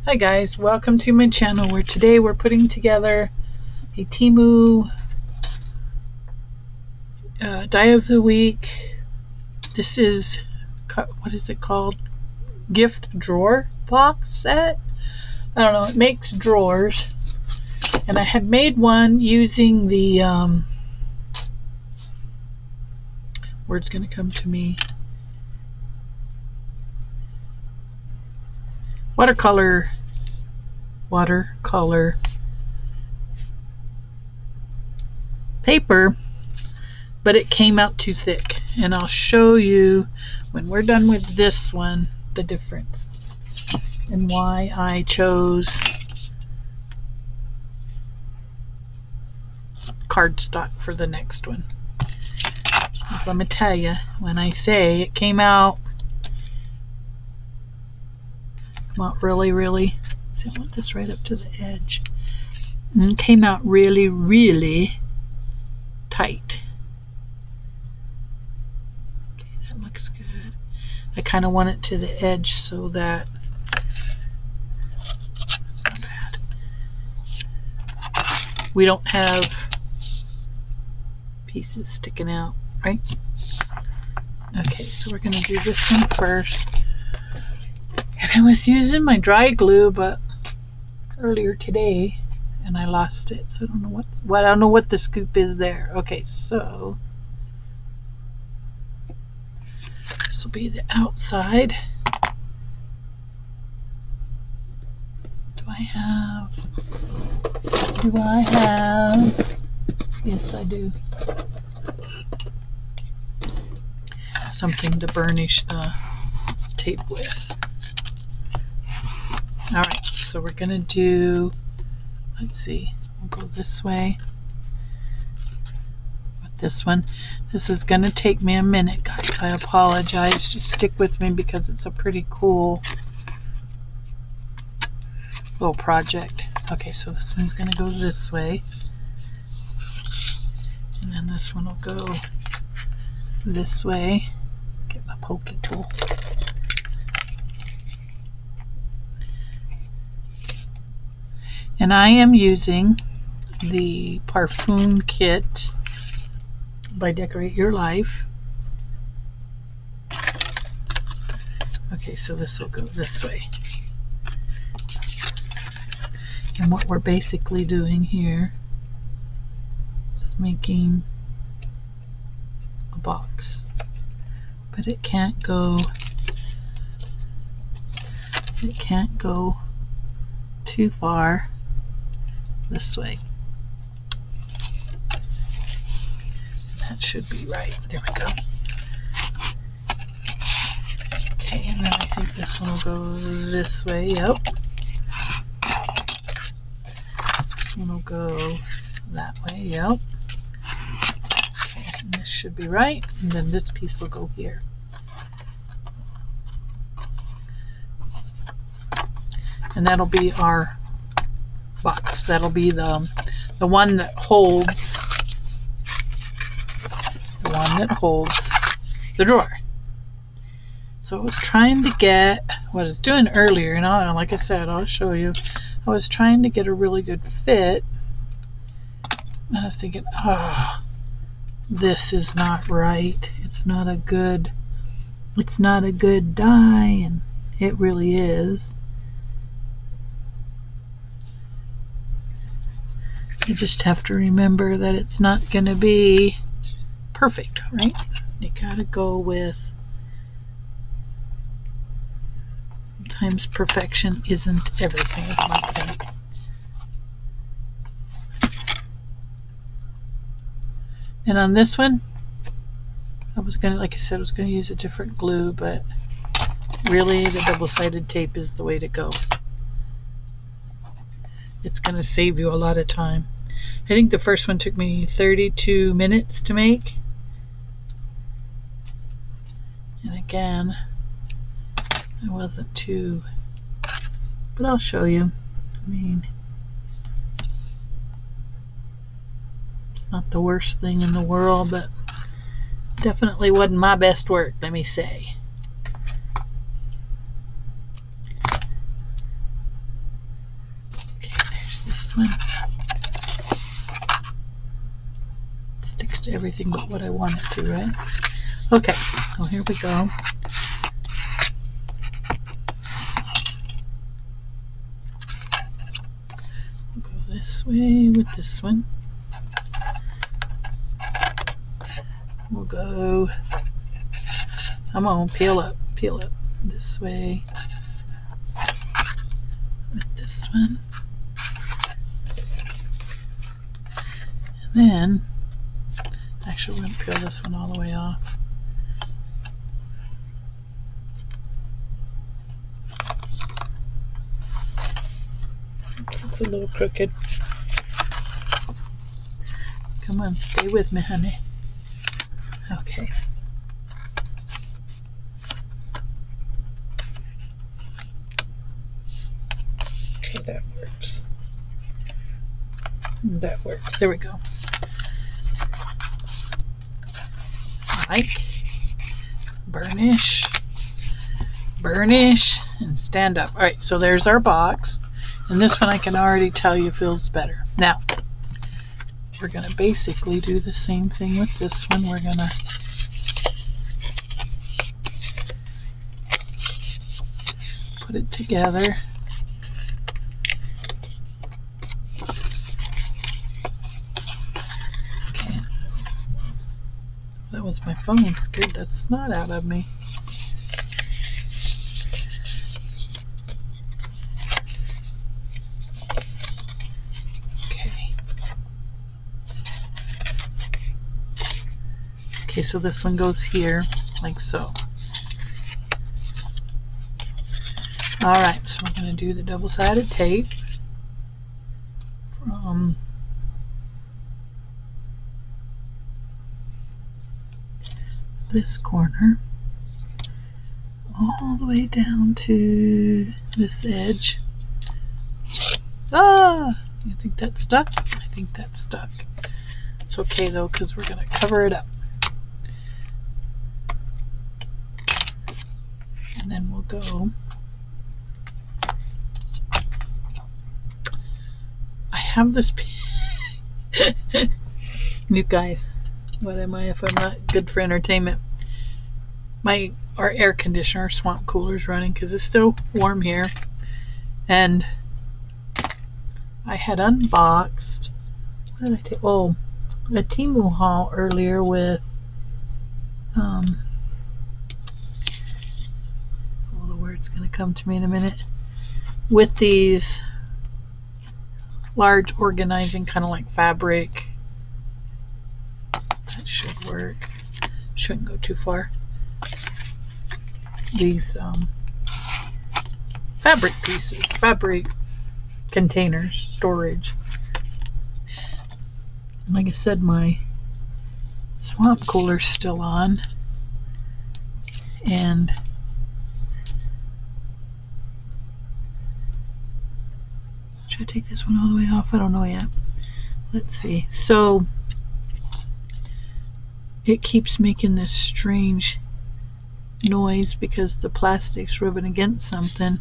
Hi guys, welcome to my channel where today we're putting together a Temu die of the week. This is, what is it called? Gift drawer box set? I don't know, it makes drawers. And I had made one using the, word's gonna come to me, watercolor paper, but it came out too thick, and I'll show you when we're done with this one the difference and why I chose cardstock for the next one. Let me tell you, when I say it came out really, see, I want this right up to the edge. And it came out really tight. Okay, that looks good. I kind of want it to the edge so that it's not bad. We don't have pieces sticking out, right? Okay, so we're going to do this one first. And I was using my dry glue, but earlier today, and I lost it, so I don't know I don't know what the scoop is there. Okay, so this will be the outside. Do I have? Yes, I do. Something to burnish the tape with. Alright, so we're going to do, let's see, we'll go this way with this one. This is going to take me a minute, guys. I apologize. Just stick with me because it's a pretty cool little project. Okay, so this one's going to go this way. And then this one will go this way. Get my pokey tool. And I am using the Parfum kit by Decorate Your Life. Okay, so this will go this way. And what we're basically doing here is making a box. But it can't go too far this way. That should be right. There we go. Okay, and then I think this one will go this way. Yep. This one will go that way. Yep. Okay, and this should be right. And then this piece will go here. And that'll be our box. That'll be the one that holds the drawer. So I was trying to get what I was doing earlier, and like I said, I'll show you. I was trying to get a really good fit, and I was thinking, oh, this is not right. It's not a good die, and it really is. You just have to remember that it's not going to be perfect, right? You gotta go with, sometimes perfection isn't everything, is my thing. And on this one, I was gonna, like I said, I was gonna use a different glue, but really the double-sided tape is the way to go. It's gonna save you a lot of time. I think the first one took me 32 minutes to make. And again, I wasn't too, but I'll show you. I mean, it's not the worst thing in the world, but definitely wasn't my best work, let me say. this one. It sticks to everything but what I want it to, right? Okay, well, here we go. We'll go this way with this one. We'll go, come on, peel up this way with this one. And then, actually we're going to peel this one all the way off. Oops, it's a little crooked. Come on, stay with me, honey. Okay. Okay, that works. That works. There we go. Like, burnish, and stand up. All right, so there's our box. And this one I can already tell you feels better. Now, we're going to basically do the same thing with this one. We're going to put it together. Okay. That was my phone. It scared the snot out of me. Okay, so this one goes here, like so. Alright, so we're going to do the double-sided tape from this corner all the way down to this edge. Ah! You think that's stuck? I think that's stuck. It's okay though, because we're going to cover it up. And then we'll go. I have this. You guys, what am I if I'm not good for entertainment? Our air conditioner, swamp cooler, is running because it's still warm here, and I had unboxed. What did I take? Oh, a Temu haul earlier with it's going to come to me in a minute, with these large organizing kind of like fabric. That should work. Shouldn't go too far. These fabric pieces, fabric containers, storage. Like I said, my swamp cooler's still on, and should I take this one all the way off? I don't know yet. Let's see. So it keeps making this strange noise because the plastic's rubbing against something,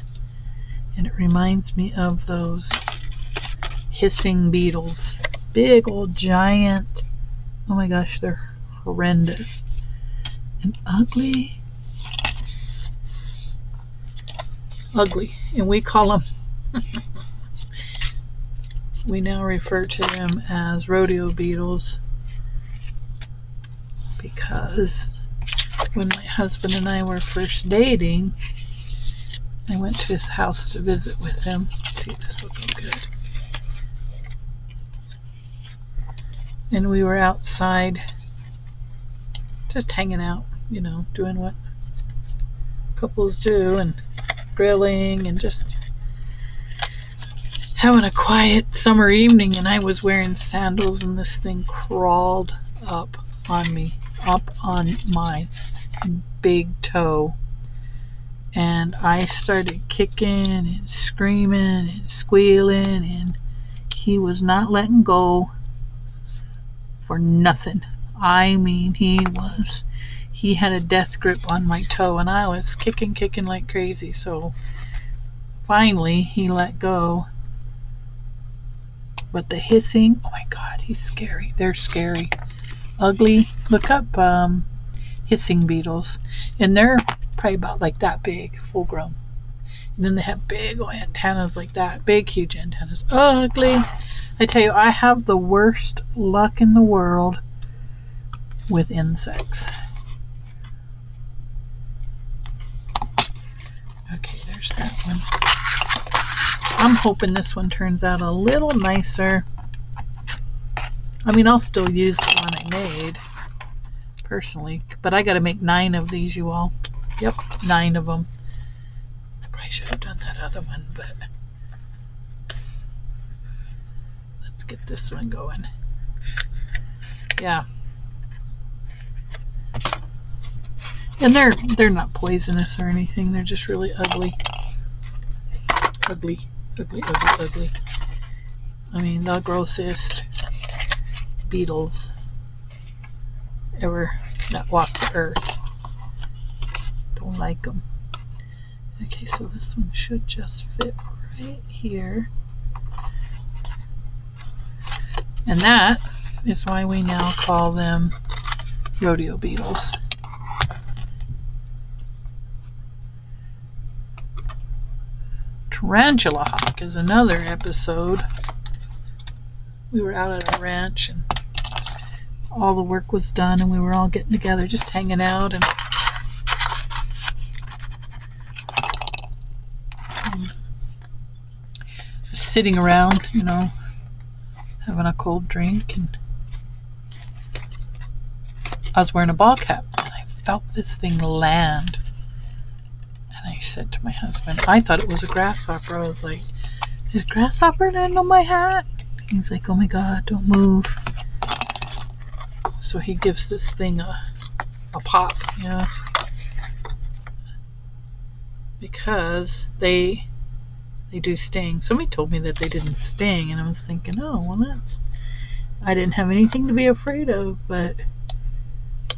and it reminds me of those hissing beetles. Big old giant. Oh my gosh, they're horrendous and ugly. Ugly. And we call them we now refer to them as rodeo beetles, because when my husband and I were first dating, I went to his house to visit with him. Let's see if this will go good. And we were outside just hanging out, you know, doing what couples do, and grilling and just having a quiet summer evening. And I was wearing sandals, and this thing crawled up on me, up on my big toe, and I started kicking and screaming and squealing, and he was not letting go for nothing. I mean, he had a death grip on my toe, and I was kicking like crazy. So finally he let go, But the hissing, oh my god, he's scary. They're scary. Ugly. Look up hissing beetles. And they're probably about like that big, full grown. And then they have big antennas like that. Big, huge antennas. Ugly. I tell you, I have the worst luck in the world with insects. Okay, there's that one. I'm hoping this one turns out a little nicer. I mean, I'll still use the one I made, personally. But I got to make 9 of these, you all. Yep, 9 of them. I probably should have done that other one, but let's get this one going. Yeah. And they're not poisonous or anything. They're just really ugly. Ugly, ugly, ugly, ugly. I mean, the grossest beetles ever that walk the earth. Don't like them. Okay, so this one should just fit right here. And that is why we now call them rodeo beetles. Tarantula hawk is another episode. We were out at a ranch and all the work was done and we were all getting together, just hanging out and sitting around, you know, having a cold drink. And I was wearing a ball cap and I felt this thing land. And I said to my husband, I thought it was a grasshopper. I was like, did a grasshopper land on my hat? He's like, oh my god, don't move. So he gives this thing a pop, you know, because they do sting. Somebody told me that they didn't sting, and I was thinking, oh, well, I didn't have anything to be afraid of, but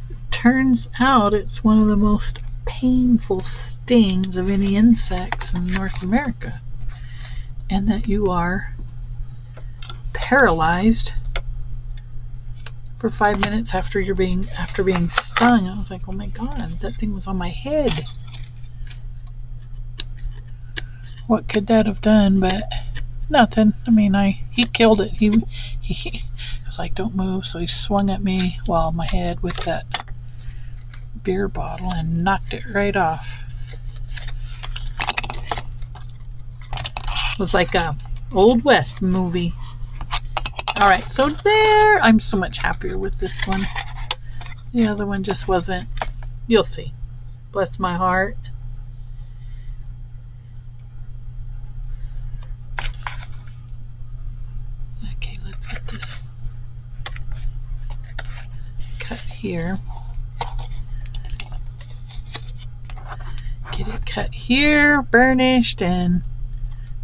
it turns out it's one of the most painful stings of any insects in North America, and that you are paralyzed for 5 minutes after being stung. I was like, oh my god, that thing was on my head. What could that have done? But nothing. I mean, he killed it. He was like, don't move. So he swung at me, well, my head with that beer bottle and knocked it right off. It was like a Old West movie. Alright, so there, I'm so much happier with this one. The other one just wasn't. You'll see. Bless my heart. Okay, let's get this cut here. Get it cut here, burnished, and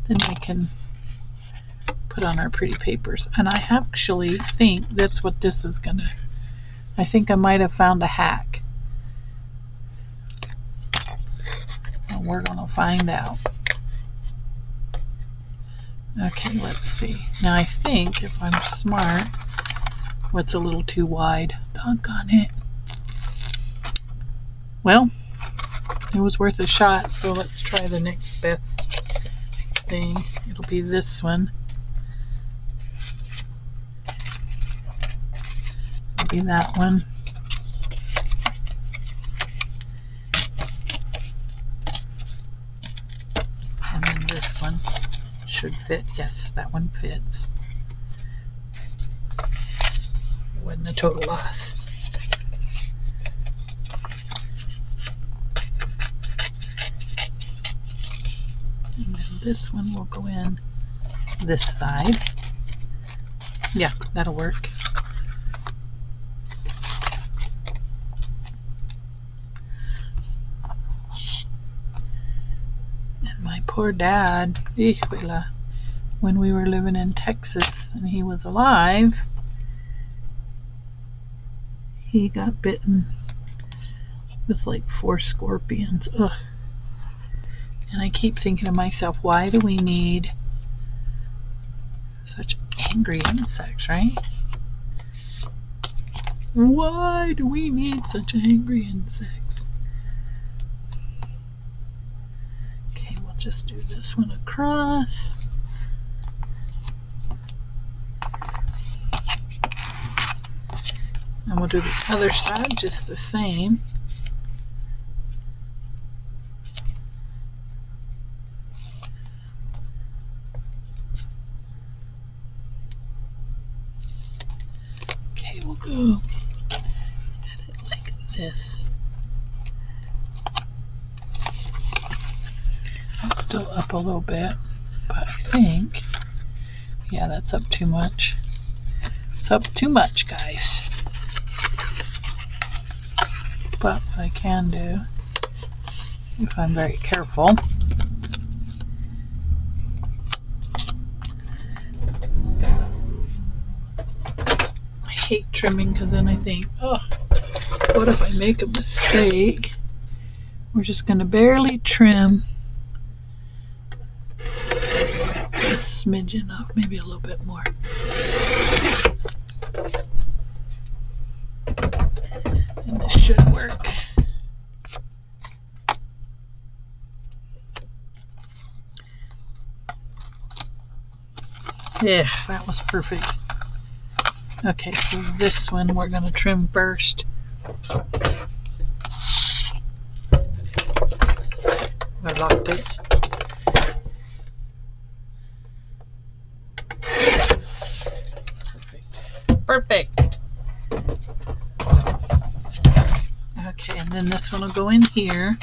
then we can put on our pretty papers. And I actually think that's what this is gonna. I think I might have found a hack. And we're gonna find out. Okay, let's see. Now I think if I'm smart, what's a little too wide? Doggone it. Well, it was worth a shot, so let's try the next best thing. It'll be this one. It'll be that one. And then this one should fit. Yes, that one fits. It wasn't a total loss. And then this one will go in this side. Yeah, that'll work. And my poor dad, when we were living in Texas and he was alive, he got bitten with like 4 scorpions. Ugh. And I keep thinking to myself, why do we need such angry insects, right? Why do we need such angry insects? Okay, we'll just do this one across. And we'll do the other side just the same. Okay, we'll go at it like this. That's still up a little bit, but I think, yeah, that's up too much. It's up too much, guys. But what I can do, if I'm very careful, I hate trimming because then I think, oh, what if I make a mistake? We're just going to barely trim a smidgen off, maybe a little bit more. And this should work. Yeah, that was perfect. Okay, so this one we're going to trim first. I locked it. Perfect. Okay, and then this one will go in here.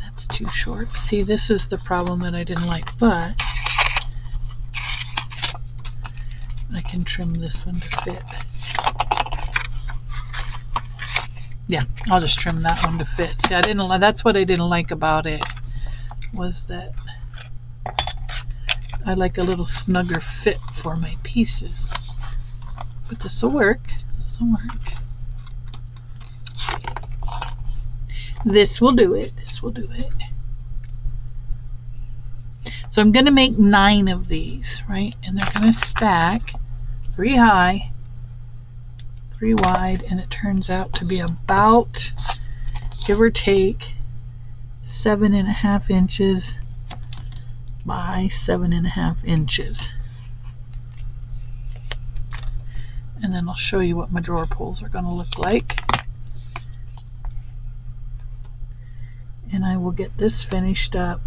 That's too short. See, this is the problem that I didn't like, but I can trim this one to fit. Yeah, I'll just trim that one to fit. See, that's what I didn't like about it, was that I like a little snugger fit for my pieces. But this will work. This will work. This will do it. This will do it. So I'm going to make 9 of these, right? And they're going to stack 3 high, 3 wide, and it turns out to be about, give or take, 7.5 inches by 7.5 inches. And then I'll show you what my drawer pulls are going to look like. And I will get this finished up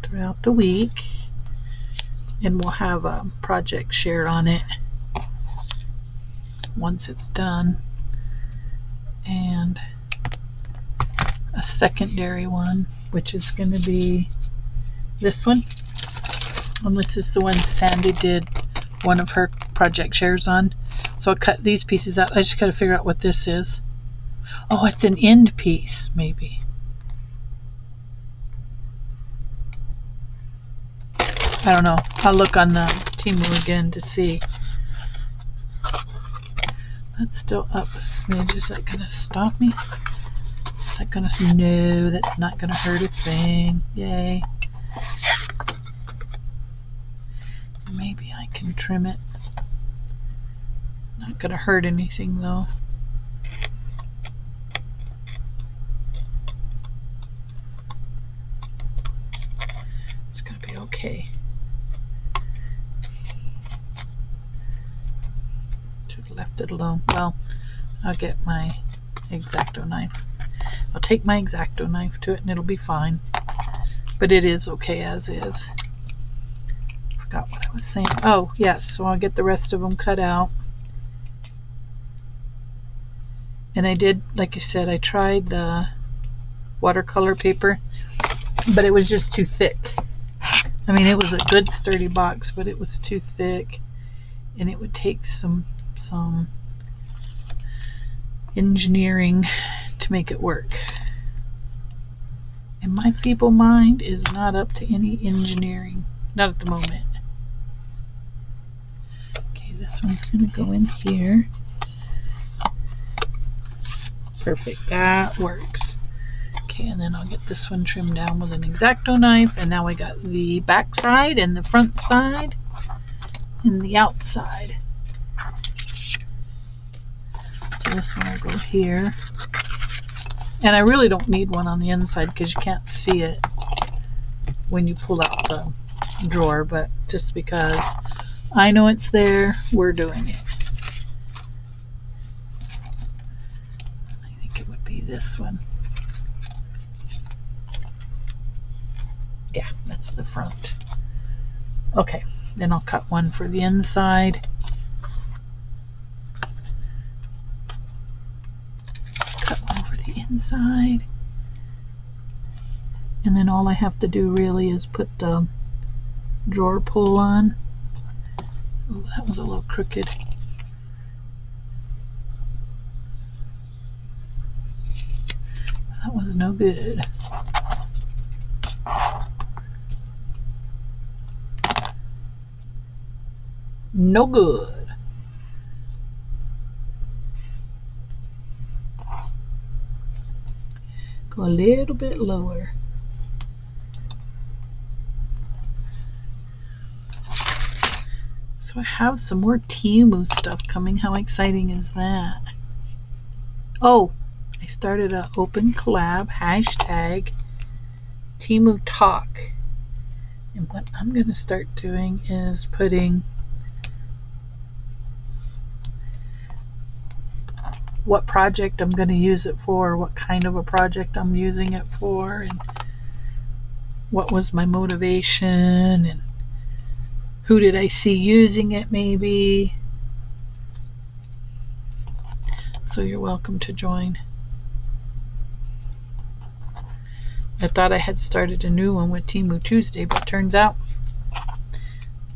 throughout the week, and we'll have a project share on it once it's done, and a secondary one, which is going to be this one. And this is the one Sandi did one of her project shares on. So I'll cut these pieces out. I just got to figure out what this is. Oh, it's an end piece, maybe. I don't know. I'll look on the Temu again to see. That's still up a smidge. Is that going to stop me? Is that going to... No, that's not going to hurt a thing. Yay. Maybe I can trim it. Not going to hurt anything, though. It's going to be okay. Left it alone. Well, I'll get my X-Acto knife. I'll take my X-Acto knife to it and it'll be fine. But it is okay as is. Forgot what I was saying. Oh, yes, so I'll get the rest of them cut out. And I did, like I said, I tried the watercolor paper, but it was just too thick. I mean, it was a good sturdy box, but it was too thick, and it would take some engineering to make it work. And my feeble mind is not up to any engineering. Not at the moment. Okay, this one's going to go in here. Perfect. That works. Okay, and then I'll get this one trimmed down with an X-Acto knife. And now we got the back side and the front side and the outside. So this one will go here. And I really don't need one on the inside because you can't see it when you pull out the drawer, but just because I know it's there, we're doing it. I think it would be this one. Yeah, that's the front. Okay, then I'll cut one for the inside. Cut one for the inside. And then all I have to do really is put the drawer pull on. Oh, that was a little crooked. That was no good. No good. Go a little bit lower. So I have some more Temu stuff coming. How exciting is that? Oh, I started an open collab, hashtag Temu Talk. And what I'm going to start doing is putting what project I'm going to use it for, what kind of a project I'm using it for, and what was my motivation, and who did I see using it maybe. So you're welcome to join. I thought I had started a new one with Temu Tuesday, but turns out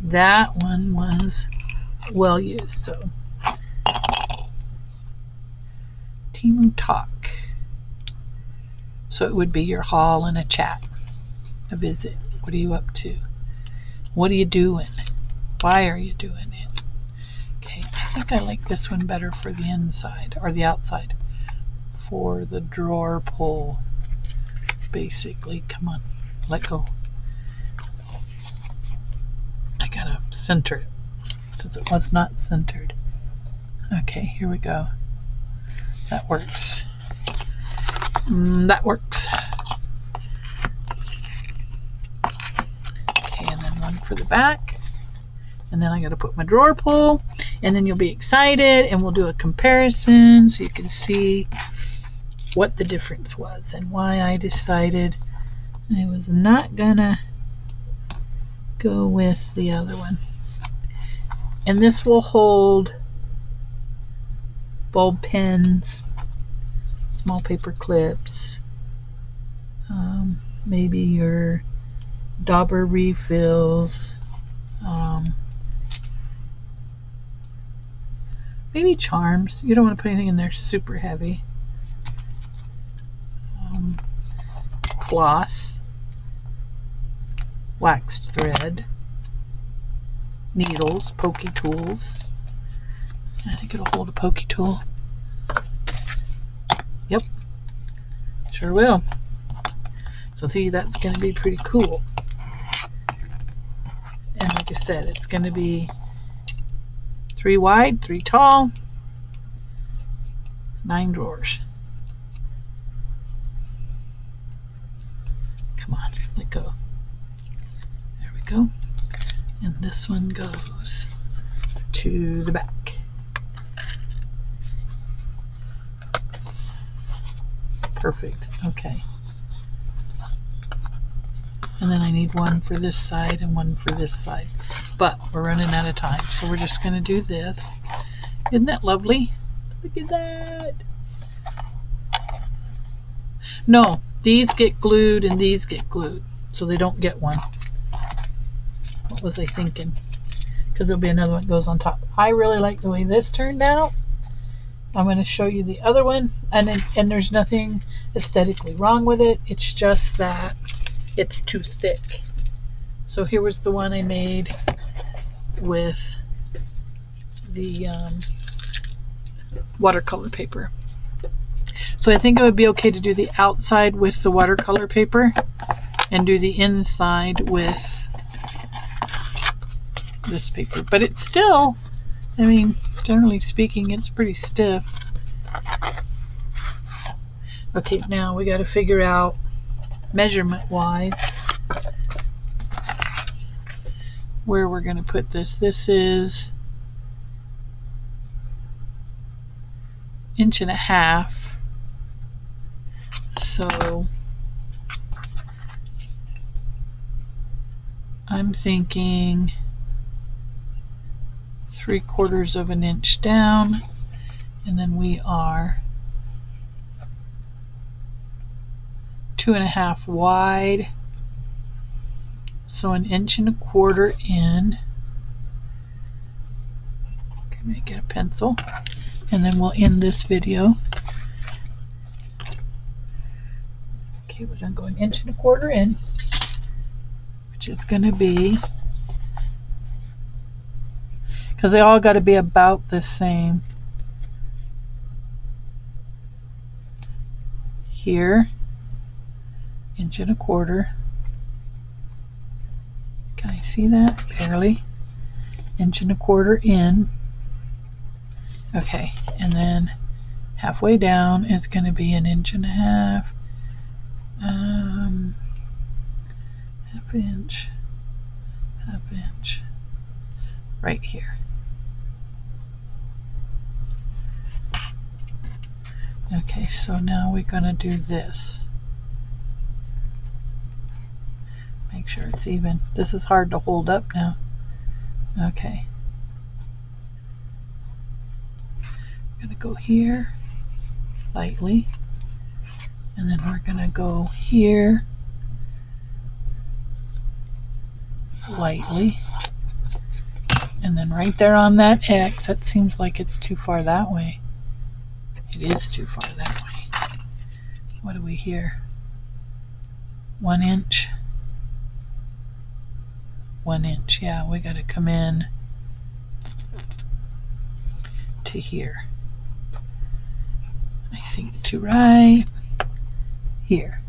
that one was well used. So Temu Talk. So it would be your haul and a chat, a visit. What are you up to? What are you doing? Why are you doing it? Okay, I think I like this one better for the inside or the outside. For the drawer pull, basically. Come on, let go. I gotta center it because it was not centered. Okay, here we go. That works. That works. Okay, and then one for the back. And then I got to put my drawer pull. And then you'll be excited and we'll do a comparison so you can see what the difference was and why I decided I was not gonna go with the other one. And this will hold bulb pens, small paper clips, maybe your dauber refills, maybe charms. You don't want to put anything in there super heavy. Floss, waxed thread, needles, pokey tools. I think it'll hold a pokey tool. Yep, sure will. So see, that's going to be pretty cool. And like I said, it's going to be 3 wide, 3 tall, 9 drawers. Come on, let go. There we go. And this one goes to the back. Perfect. Okay. And then I need one for this side and one for this side. But we're running out of time, so we're just going to do this. Isn't that lovely? Look at that. No, these get glued and these get glued, so they don't get one. What was I thinking? Because there'll be another one that goes on top. I really like the way this turned out. I'm going to show you the other one, and there's nothing aesthetically wrong with it. It's just that it's too thick. So here was the one I made with the watercolor paper. So I think it would be okay to do the outside with the watercolor paper and do the inside with this paper. But it's still, I mean, generally speaking, it's pretty stiff. Okay, now we got to figure out measurement-wise where we're going to put this. This is 1.5 inches. So I'm thinking 3/4 of an inch down, and then we are 2.5 wide, so 1.25 inches in. Okay, let me get a pencil, and then we'll end this video. Okay, we're gonna go 1.25 inches in, which is gonna be, because they all got to be about the same. Here, 1.25 inches. Can I see that? Barely. 1.25 inches in. Okay, and then halfway down is going to be 1.5 inches. Half inch. Right here. Okay, so now we're going to do this. Make sure it's even. This is hard to hold up now. Okay. We're going to go here lightly, and then we're going to go here lightly, and then right there on that X, that seems like it's too far that way. It is too far that way. What do we hear? 1 inch. 1 inch. Yeah, we got to come in to here. I think to right here.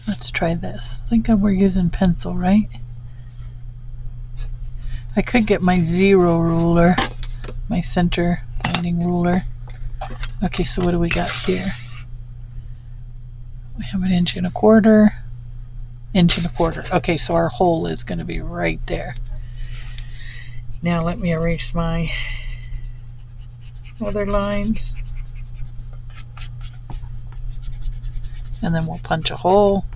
Let's try this. I think we're using pencil, right? I could get my 0 ruler, my center finding ruler. Okay, so what do we got here? We have 1.25 inches. 1.25 inches. Okay, so our hole is going to be right there. Now let me erase my other lines. And then we'll punch a hole.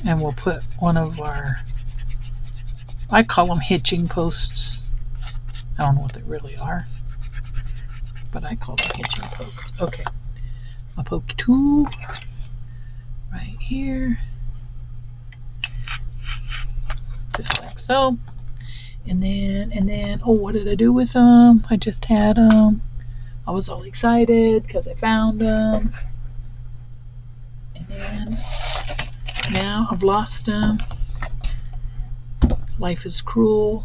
And we'll put one of our, I call them hitching posts. I don't know what they really are, but I call them hitching posts. Okay, I'll poke 2 right here, just like so. And then, oh, what did I do with them? I just had them. I was all excited because I found them. And then, now I've lost them. Life is cruel.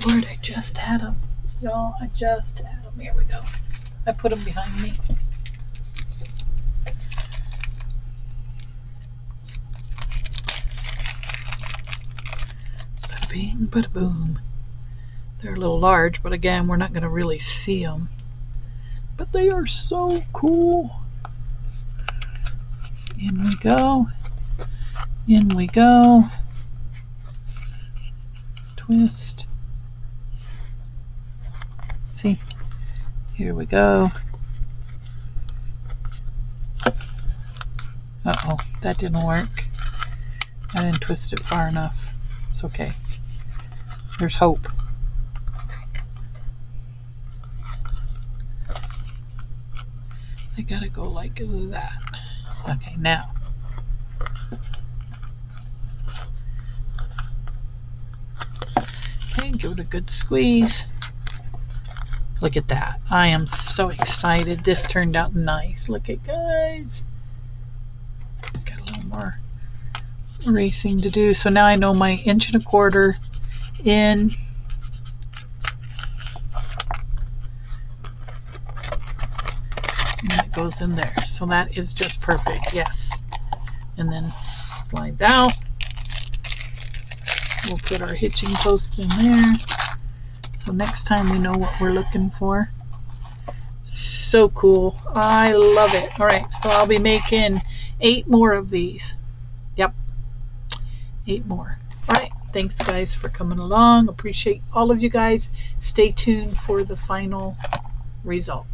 Lord, I just had them. Y'all, I just had them. Here we go. I put them behind me. Bada bing, bada boom. They're a little large, but again, we're not going to really see them. But they are so cool. In we go. In we go. Twist. See? Here we go. Uh-oh, that didn't work. I didn't twist it far enough. It's okay. There's hope. I gotta go like that. Okay, now. Okay, give it a good squeeze. Look at that. I am so excited. This turned out nice. Look at, guys. Got a little more erasing to do. So now I know my 1.25 inches in. goes in there. So that is just perfect. Yes. And then slides out. We'll put our hitching post in there. So next time we know what we're looking for. So cool. I love it. All right, so I'll be making 8 more of these. Yep, 8 more. All right, thanks guys for coming along. Appreciate all of you guys. Stay tuned for the final result.